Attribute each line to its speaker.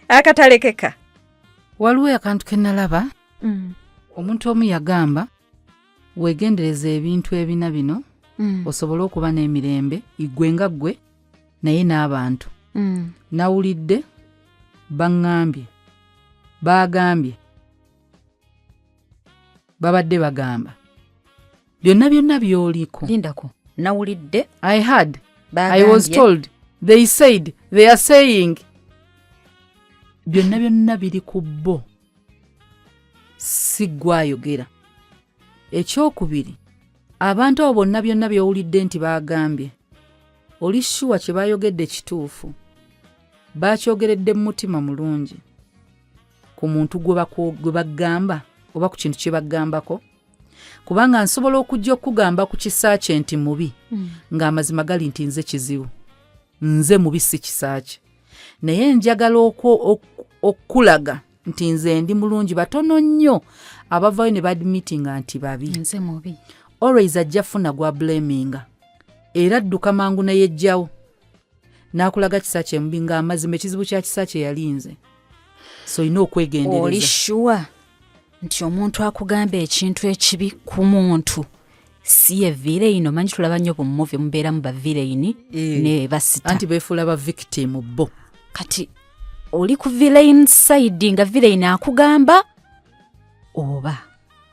Speaker 1: akatalekeka.
Speaker 2: Waliwo akantu ke nalaba. Omuntu omu yagamba weegendereza ebintu ebina bino osobola okuba n'emirembe igwe nga ggwe naye n'abantu. Nawulidde bagambye babadde bagamba byonna byoliko.
Speaker 1: Lindako, nawulidde.
Speaker 2: I heard. I was told. They said. They are saying. Byonna biri ku bo. Si gwayogera. Ekyokubiri, abantu abo byonna byowulidde nti bagambye. Oli shuwa kye bayogedde kituufu. Bakyogeredde mu mutima mulungi. Ku muntu gwe bagamba oba ku kintu kye bagambako. Kubanga nsobola okujja okugamba ku kisaache nti mubi ng'amazima gali nti nze kizibu. Nze mubi si kisaache. Naye njagala okulaga nti nze ndi mulungi batono nnyo abavayo ne badmittinga nti babi.
Speaker 1: Nze mubi.
Speaker 2: Always ajja funa gwa blaminga. Era dduka mangu naye ejjawo. Nakulaga kisaache mubi ng'amazima ekizibu kya kisaache yalinze. So ino okwegendereza.
Speaker 1: Oli sure nti omuntu akugamba ekintu ekibi ku muntu si ye villain. Manyi tulaba nnyo mu movie mubeera mu ba villain ne basita.
Speaker 2: Anti beefula ba victim bo.
Speaker 1: Kati oli ku villain side nga villain akugamba oba